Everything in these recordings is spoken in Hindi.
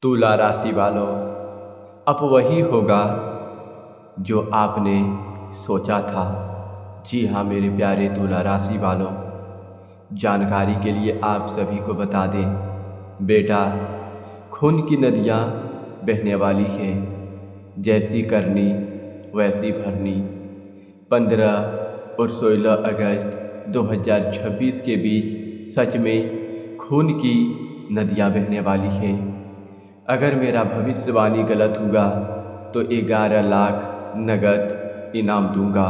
तुला राशि वालों, अब वही होगा जो आपने सोचा था। जी हाँ मेरे प्यारे तुला राशि वालों, जानकारी के लिए आप सभी को बता दें, बेटा खून की नदियाँ बहने वाली है, जैसी करनी वैसी भरनी। 15 और 16 अगस्त 2026 के बीच सच में खून की नदियाँ बहने वाली है। अगर मेरा भविष्यवाणी गलत हुआ तो 11 लाख नगद इनाम दूंगा।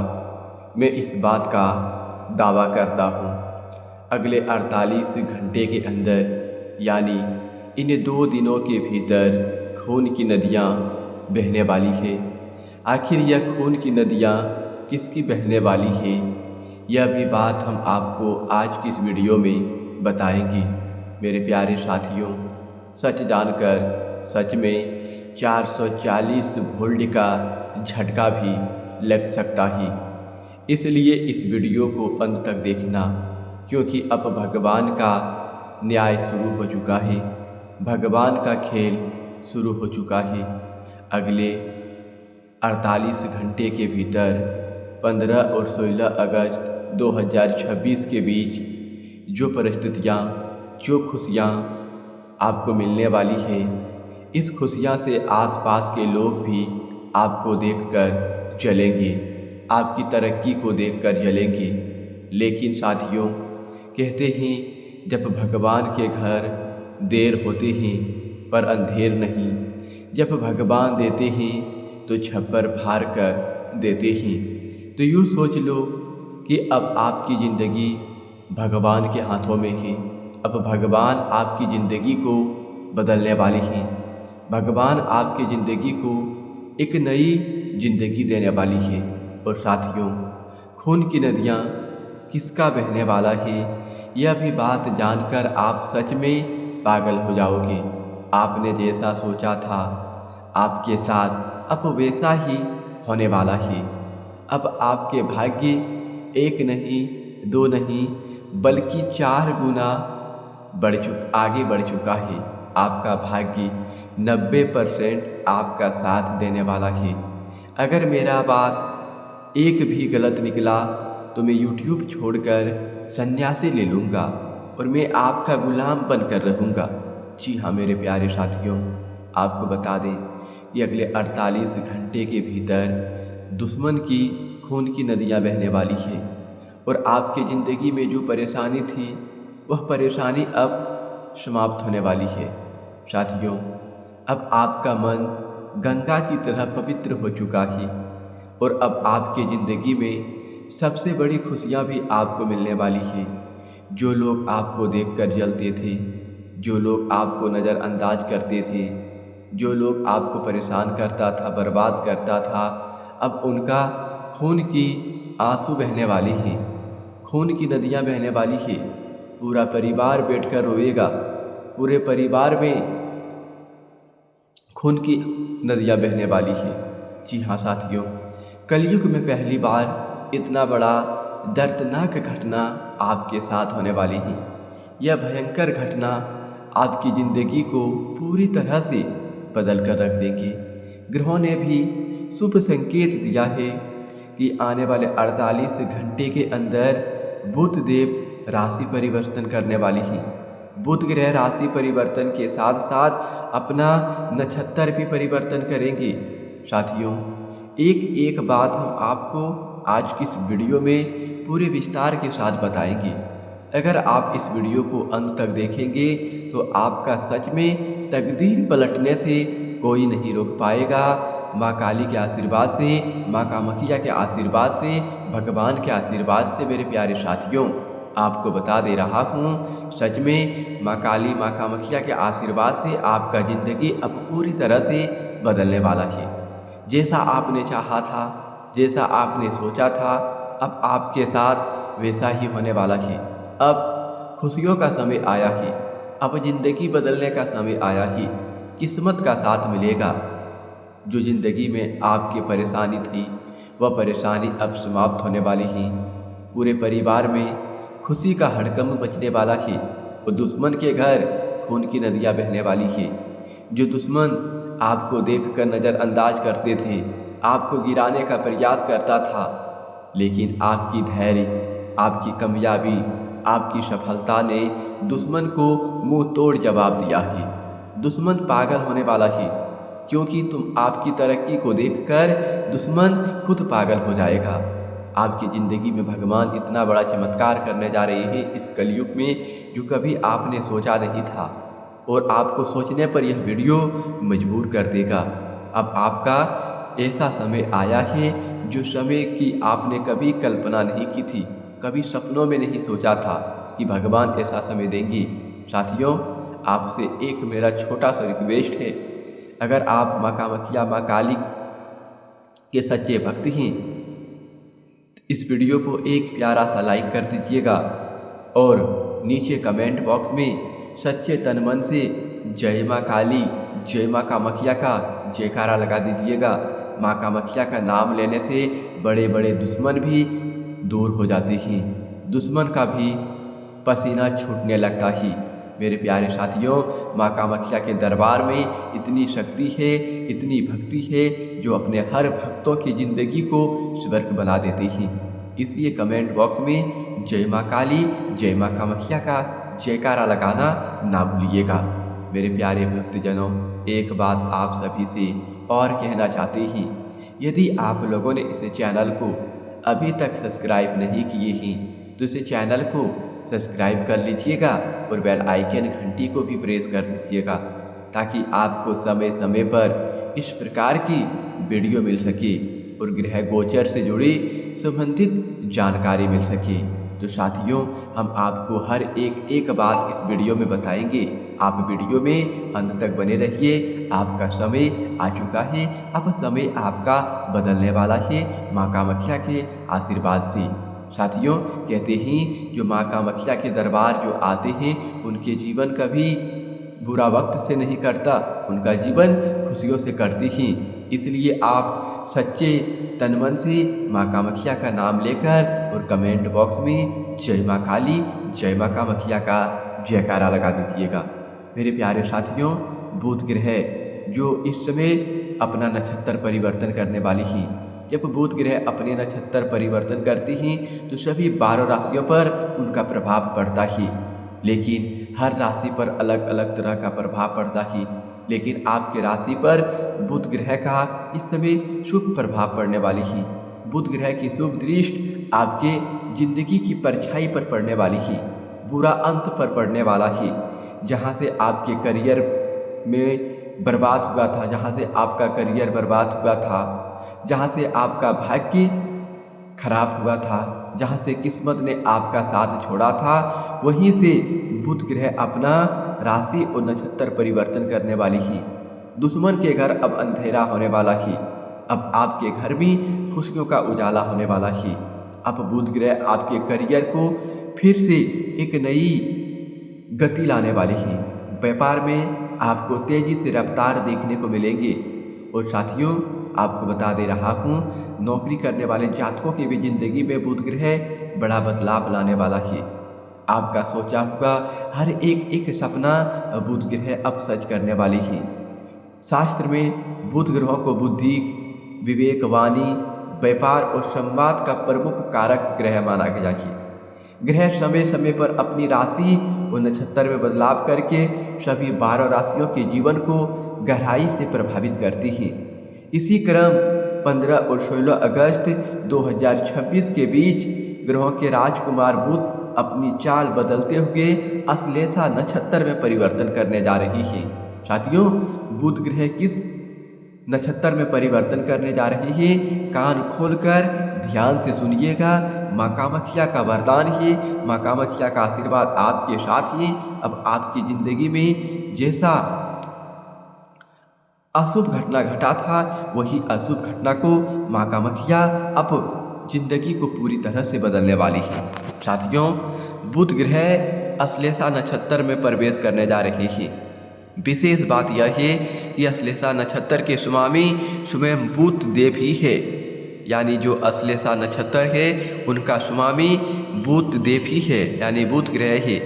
मैं इस बात का दावा करता हूँ। अगले 48 घंटे के अंदर यानी इन 2 दिनों के भीतर खून की नदियाँ बहने वाली है। आखिर यह खून की नदियाँ किसकी बहने वाली है, यह भी बात हम आपको आज की इस वीडियो में बताएंगे। मेरे प्यारे साथियों, सच जानकर सच में 440 वोल्ट का झटका भी लग सकता है। इसलिए इस वीडियो को अंत तक देखना, क्योंकि अब भगवान का न्याय शुरू हो चुका है, भगवान का खेल शुरू हो चुका है। अगले 48 घंटे के भीतर 15 और 16 अगस्त 2026 के बीच जो परिस्थितियाँ, जो खुशियाँ आपको मिलने वाली है, इस खुशियाँ से आसपास के लोग भी आपको देखकर जलेंगे, आपकी तरक्की को देखकर जलेंगे। लेकिन साथियों, कहते हैं जब भगवान के घर देर होते हैं पर अंधेर नहीं, जब भगवान देते हैं तो छप्पर फाड़ कर देते हैं। तो यूँ सोच लो कि अब आपकी ज़िंदगी भगवान के हाथों में है। अब भगवान आपकी ज़िंदगी को बदलने वाले हैं। भगवान आपकी ज़िंदगी को एक नई ज़िंदगी देने वाली है। और साथियों, खून की नदियाँ किसका बहने वाला है, यह भी बात जानकर आप सच में पागल हो जाओगे। आपने जैसा सोचा था आपके साथ अब वैसा ही होने वाला है। अब आपके भाग्य 1 नहीं 2 नहीं बल्कि 4 गुना आगे बढ़ चुका है। आपका भाग्य 90% आपका साथ देने वाला है। अगर मेरा बात एक भी गलत निकला तो मैं YouTube छोड़कर सन्यासी ले लूँगा और मैं आपका गुलाम बनकर रहूँगा। जी हाँ मेरे प्यारे साथियों, आपको बता दें कि अगले 48 घंटे के भीतर दुश्मन की खून की नदियाँ बहने वाली है और आपकी ज़िंदगी में जो परेशानी थी वह परेशानी अब समाप्त होने वाली है। साथियों, अब आपका मन गंगा की तरह पवित्र हो चुका है और अब आपकी ज़िंदगी में सबसे बड़ी खुशियाँ भी आपको मिलने वाली है। जो लोग आपको देखकर जलते थे, जो लोग आपको नज़रअंदाज करते थे, जो लोग आपको परेशान करता था, बर्बाद करता था, अब उनका खून की आंसू बहने वाली हैं, खून की नदियाँ बहने वाली है। पूरा परिवार बैठकर रोएगा, पूरे परिवार में खून की नदियाँ बहने वाली है। जी हाँ साथियों, कलयुग में पहली बार इतना बड़ा दर्दनाक घटना आपके साथ होने वाली है। यह भयंकर घटना आपकी ज़िंदगी को पूरी तरह से बदल कर रख देगी। ग्रहों ने भी शुभ संकेत दिया है कि आने वाले 48 घंटे के अंदर बुध देव राशि परिवर्तन करने वाली है। बुध ग्रह राशि परिवर्तन के साथ साथ अपना नक्षत्र भी परिवर्तन करेंगे। साथियों, एक एक बात हम आपको आज की इस वीडियो में पूरे विस्तार के साथ बताएंगे। अगर आप इस वीडियो को अंत तक देखेंगे तो आपका सच में तकदीर पलटने से कोई नहीं रोक पाएगा। माँ काली के आशीर्वाद से, माँ कामाख्या के आशीर्वाद से, भगवान के आशीर्वाद से मेरे प्यारे साथियों, आपको बता दे रहा हूँ, सच में माँ काली, माँ कामाख्या के आशीर्वाद से आपका ज़िंदगी अब पूरी तरह से बदलने वाला है। जैसा आपने चाहा था, जैसा आपने सोचा था, अब आपके साथ वैसा ही होने वाला है। अब खुशियों का समय आया है, अब ज़िंदगी बदलने का समय आया है। किस्मत का साथ मिलेगा। जो ज़िंदगी में आपकी परेशानी थी वह परेशानी अब समाप्त होने वाली है। पूरे परिवार में खुशी का हड़कंप मचने वाला है और दुश्मन के घर खून की नदियाँ बहने वाली है। जो दुश्मन आपको देखकर नज़रअंदाज करते थे, आपको गिराने का प्रयास करता था, लेकिन आपकी धैर्य, आपकी कामयाबी, आपकी सफलता ने दुश्मन को मुंह तोड़ जवाब दिया है। दुश्मन पागल होने वाला है, क्योंकि तुम आपकी तरक्की को देखकर दुश्मन खुद पागल हो जाएगा। आपकी ज़िंदगी में भगवान इतना बड़ा चमत्कार करने जा रहे हैं इस कलयुग में, जो कभी आपने सोचा नहीं था, और आपको सोचने पर यह वीडियो मजबूर कर देगा। अब आपका ऐसा समय आया है जो समय की आपने कभी कल्पना नहीं की थी, कभी सपनों में नहीं सोचा था कि भगवान ऐसा समय देंगे। साथियों, आपसे एक मेरा छोटा सा रिक्वेस्ट है, अगर आप माँ कामाख्या, माँ काली के सच्चे भक्त हैं, इस वीडियो को एक प्यारा सा लाइक कर दीजिएगा और नीचे कमेंट बॉक्स में सच्चे तन मन से जय माँ काली, जय माँ कामाख्या का जयकारा लगा दीजिएगा। माँ कामाख्या का नाम लेने से बड़े बड़े दुश्मन भी दूर हो जाते हैं, दुश्मन का भी पसीना छूटने लगता है। मेरे प्यारे साथियों, माँ कामाख्या के दरबार में इतनी शक्ति है, इतनी भक्ति है, जो अपने हर भक्तों की ज़िंदगी को स्वर्ग बना देती है। इसलिए कमेंट बॉक्स में जय माँ काली, जय माँ कामाख्या का जयकारा लगाना ना भूलिएगा। मेरे प्यारे भक्तजनों, एक बात आप सभी से और कहना चाहते हैं, यदि आप लोगों ने इस चैनल को अभी तक सब्सक्राइब नहीं किए हैं तो इस चैनल को सब्सक्राइब कर लीजिएगा और बेल आइकन घंटी को भी प्रेस कर दीजिएगा, ताकि आपको समय समय पर इस प्रकार की वीडियो मिल सके और ग्रह गोचर से जुड़ी संबंधित जानकारी मिल सके। तो साथियों, हम आपको हर एक बात इस वीडियो में बताएंगे। आप वीडियो में अंत तक बने रहिए। आपका समय आ चुका है, अब समय आपका बदलने वाला है माँ कामाख्या के आशीर्वाद से। साथियों, कहते हैं जो माँ कामाख्या के दरबार जो आते हैं, उनके जीवन कभी बुरा वक्त से नहीं कटता, उनका जीवन खुशियों से कटती ही। इसलिए आप सच्चे तन मन से माँ कामाख्या का नाम लेकर और कमेंट बॉक्स में जय माँ काली, जय माँ कामाख्या का जयकारा लगा दीजिएगा। मेरे प्यारे साथियों, बुध ग्रह जो इस समय अपना नक्षत्र परिवर्तन करने वाली ही, जब बुध ग्रह अपने नक्षत्र परिवर्तन करती हैं तो सभी 12 राशियों पर उनका प्रभाव पड़ता ही, लेकिन हर राशि पर अलग अलग तरह का प्रभाव पड़ता ही। लेकिन आपके राशि पर बुध ग्रह का इस समय शुभ प्रभाव पड़ने वाली ही। बुध ग्रह की शुभ दृष्टि आपके जिंदगी की परछाई पर पड़ने वाली ही, बुरा अंत पर पड़ने वाला ही। जहाँ से आपके करियर में बर्बाद हुआ था, जहाँ से आपका करियर बर्बाद हुआ था, जहाँ से आपका भाग्य खराब हुआ था, जहाँ से किस्मत ने आपका साथ छोड़ा था, वहीं से बुध ग्रह अपना राशि और नक्षत्र परिवर्तन करने वाली ही। दुश्मन के घर अब अंधेरा होने वाला ही, अब आपके घर में खुशियों का उजाला होने वाला ही। अब बुध ग्रह आपके करियर को फिर से एक नई गति लाने वाली ही। व्यापार में आपको तेजी से रफ्तार देखने को मिलेंगे। और साथियों, आपको बता दे रहा हूँ, नौकरी करने वाले जातकों की भी जिंदगी में बुध ग्रह बड़ा बदलाव लाने वाला है। आपका सोचा हुआ हर एक सपना बुध ग्रह अब सच करने वाली है। शास्त्र में बुध ग्रहों को बुद्धि, विवेक, वाणी, व्यापार और संवाद का प्रमुख कारक ग्रह माना गया है। ग्रह समय समय पर अपनी राशि और नक्षत्र में बदलाव करके सभी 12 राशियों के जीवन को गहराई से प्रभावित करती है। इसी क्रम 15 और 16 अगस्त 2026 के बीच ग्रहों के राजकुमार बुध अपनी चाल बदलते हुए अश्लेषा नक्षत्र में परिवर्तन करने जा रही है। साथियों, बुध ग्रह किस नक्षत्र में परिवर्तन करने जा रही है, कान खोलकर ध्यान से सुनिएगा। माँ कामाख्या का वरदान है, माँ कामाख्या का आशीर्वाद आपके साथ ही। अब आपकी जिंदगी में जैसा अशुभ घटना घटा था, वही अशुभ घटना को माँ कामाख्या अब जिंदगी को पूरी तरह से बदलने वाली है। साथियों, बुध ग्रह अश्लेषा नक्षत्र में प्रवेश करने जा रही है। विशेष बात यह है कि अश्लेषा नक्षत्र के स्वामी स्वयं बुध देव ही है, यानी जो अश्लेषा नक्षत्र है उनका स्वामी बुध देव ही है, यानी बुध ग्रह है।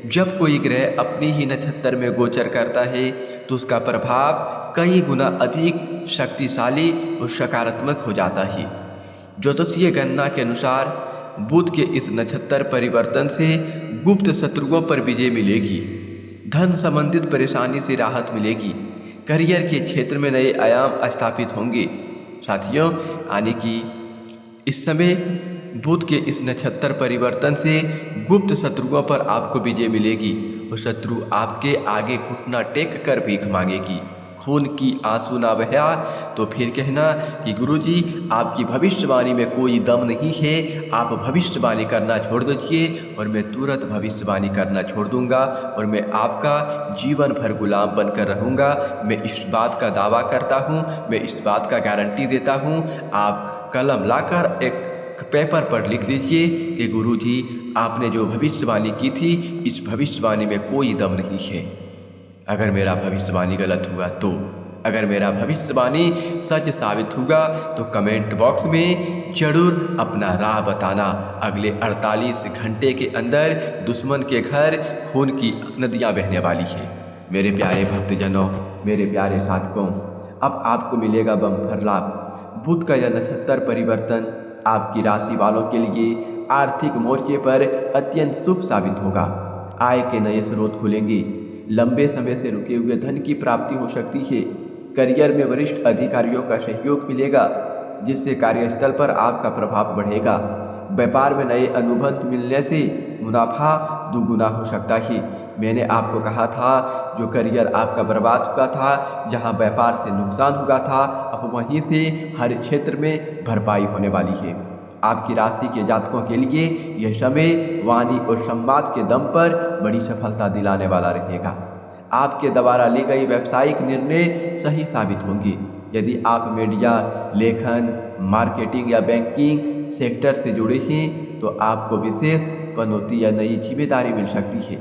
जब कोई ग्रह अपनी ही नक्षत्र में गोचर करता है तो उसका प्रभाव कई गुना अधिक शक्तिशाली और सकारात्मक हो जाता है। ज्योतिषीय गणना के अनुसार बुध के इस नक्षत्र परिवर्तन से गुप्त शत्रुओं पर विजय मिलेगी, धन संबंधित परेशानी से राहत मिलेगी, करियर के क्षेत्र में नए आयाम स्थापित होंगे। साथियों, यानी कि इस समय बुध के इस नक्षत्र परिवर्तन से गुप्त शत्रुओं पर आपको विजय मिलेगी और शत्रु आपके आगे घुटना टेक कर भीख मांगेगी। खून की आंसू ना बहा तो फिर कहना कि गुरुजी आपकी भविष्यवाणी में कोई दम नहीं है, आप भविष्यवाणी करना छोड़ दीजिए और मैं तुरंत भविष्यवाणी करना छोड़ दूंगा और मैं आपका जीवन भर गुलाम बनकर रहूंगा। मैं इस बात का दावा करता हूं, मैं इस बात का गारंटी देता हूं। आप कलम लाकर एक पेपर पर लिख लीजिए कि गुरुजी आपने जो भविष्यवाणी की थी, इस भविष्यवाणी में कोई दम नहीं है। अगर मेरा भविष्यवाणी गलत हुआ तो, अगर मेरा भविष्यवाणी सच साबित हुआ तो कमेंट बॉक्स में जरूर अपना राह बताना। अगले 48 घंटे के अंदर दुश्मन के घर खून की नदियां बहने वाली है। मेरे प्यारे भक्तजनों, मेरे प्यारे साधकों, अब आपको मिलेगा बम्पर लाभ। बुध का यह नक्षत्र परिवर्तन आपकी राशि वालों के लिए आर्थिक मोर्चे पर अत्यंत शुभ साबित होगा। आय के नए स्रोत खुलेंगे, लंबे समय से रुके हुए धन की प्राप्ति हो सकती है। करियर में वरिष्ठ अधिकारियों का सहयोग मिलेगा, जिससे कार्यस्थल पर आपका प्रभाव बढ़ेगा। व्यापार में नए अनुबंध मिलने से मुनाफा दुगुना हो सकता है। मैंने आपको कहा था, जो करियर आपका बर्बाद हुआ था, जहां व्यापार से नुकसान हुआ था, अब वहीं से हर क्षेत्र में भरपाई होने वाली है। आपकी राशि के जातकों के लिए यह समय वाणी और संवाद के दम पर बड़ी सफलता दिलाने वाला रहेगा। आपके द्वारा ली गई व्यावसायिक निर्णय सही साबित होंगे। यदि आप मीडिया, लेखन, मार्केटिंग या बैंकिंग सेक्टर से जुड़े हैं तो आपको विशेष पनौती या नई जिम्मेदारी मिल सकती है।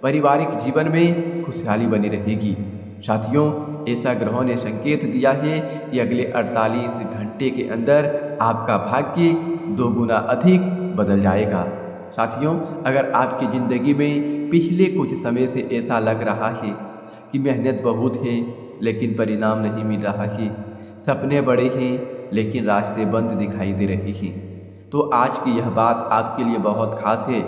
पारिवारिक जीवन में खुशहाली बनी रहेगी। साथियों, ऐसा ग्रहों ने संकेत दिया है कि अगले 48 घंटे के अंदर आपका भाग्य 2 गुना अधिक बदल जाएगा। साथियों, अगर आपकी ज़िंदगी में पिछले कुछ समय से ऐसा लग रहा है कि मेहनत बहुत है लेकिन परिणाम नहीं मिल रहा है, सपने बड़े हैं लेकिन रास्ते बंद दिखाई दे रहे हैं, तो आज की यह बात आपके लिए बहुत खास है,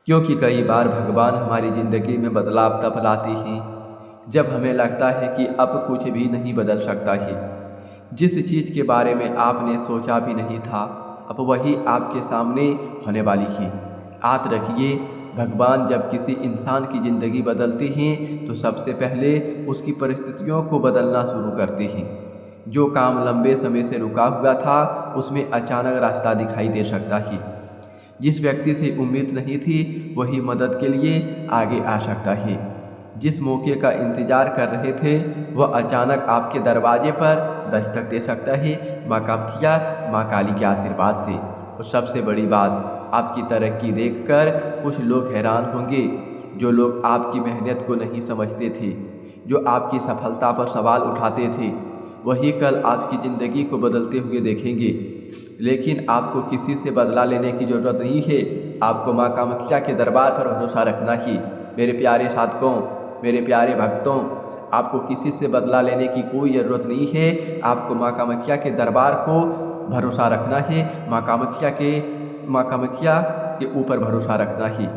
क्योंकि कई बार भगवान हमारी ज़िंदगी में बदलाव तब लाते हैं जब हमें लगता है कि अब कुछ भी नहीं बदल सकता है। जिस चीज़ के बारे में आपने सोचा भी नहीं था, अब वही आपके सामने होने वाली है। याद रखिए, भगवान जब किसी इंसान की ज़िंदगी बदलते हैं तो सबसे पहले उसकी परिस्थितियों को बदलना शुरू करते हैं। जो काम लंबे समय से रुका हुआ था, उसमें अचानक रास्ता दिखाई दे सकता है। जिस व्यक्ति से उम्मीद नहीं थी, वही मदद के लिए आगे आ सकता है। जिस मौके का इंतजार कर रहे थे, वह अचानक आपके दरवाजे पर दस्तक दे सकता है, माँ कामाख्या, माँ काली के आशीर्वाद से। और सबसे बड़ी बात, आपकी तरक्की देखकर कुछ लोग हैरान होंगे। जो लोग आपकी मेहनत को नहीं समझते थे, जो आपकी सफलता पर सवाल उठाते थे, वही कल आपकी ज़िंदगी को बदलते हुए देखेंगे। लेकिन आपको किसी से बदला लेने की ज़रूरत नहीं है। आपको माँ कामाख्या के दरबार पर भरोसा रखना ही। मेरे प्यारे साधकों, मेरे प्यारे भक्तों, आपको किसी से बदला लेने की कोई ज़रूरत नहीं है। आपको माँ कामाख्या के दरबार को भरोसा रखना है। माँ कामाख्या के ऊपर भरोसा रखना ही।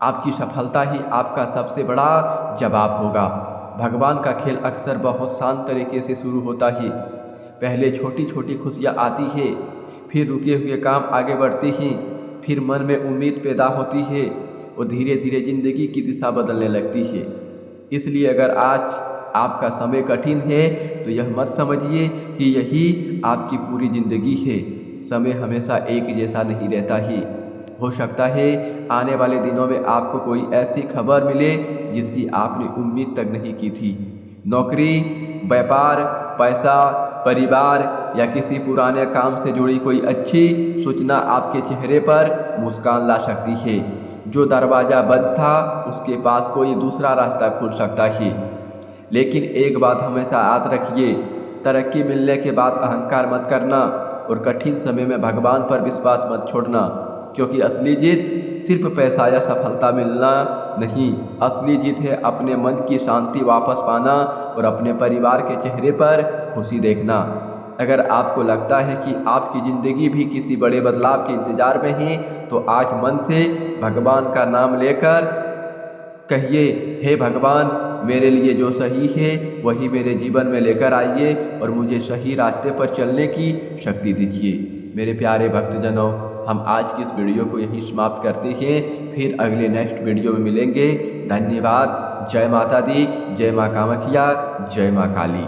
आपकी सफलता ही आपका सबसे बड़ा जवाब होगा। भगवान का खेल अक्सर बहुत शांत तरीके से शुरू होता है। पहले छोटी छोटी खुशियाँ आती है, फिर रुके हुए काम आगे बढ़ते हैं, फिर मन में उम्मीद पैदा होती है और धीरे धीरे ज़िंदगी की दिशा बदलने लगती है। इसलिए अगर आज आपका समय कठिन है तो यह मत समझिए कि यही आपकी पूरी ज़िंदगी है। समय हमेशा एक जैसा नहीं रहता ही। हो सकता है आने वाले दिनों में आपको कोई ऐसी खबर मिले जिसकी आपने उम्मीद तक नहीं की थी। नौकरी, व्यापार, पैसा, परिवार या किसी पुराने काम से जुड़ी कोई अच्छी सूचना आपके चेहरे पर मुस्कान ला सकती है। जो दरवाज़ा बंद था, उसके पास कोई दूसरा रास्ता खुल सकता है। लेकिन एक बात हमेशा याद रखिए, तरक्की मिलने के बाद अहंकार मत करना और कठिन समय में भगवान पर विश्वास मत छोड़ना, क्योंकि असली जीत सिर्फ पैसा या सफलता मिलना नहीं, असली जीत है अपने मन की शांति वापस पाना और अपने परिवार के चेहरे पर खुशी देखना। अगर आपको लगता है कि आपकी ज़िंदगी भी किसी बड़े बदलाव के इंतज़ार में है, तो आज मन से भगवान का नाम लेकर कहिए, हे भगवान, मेरे लिए जो सही है वही मेरे जीवन में लेकर आइए और मुझे सही रास्ते पर चलने की शक्ति दीजिए। मेरे प्यारे भक्तजनों, हम आज की इस वीडियो को यहीं समाप्त करते हैं, फिर अगले नेक्स्ट वीडियो में मिलेंगे। धन्यवाद। जय माता दी, जय माँ कामाख्या, जय माँ काली।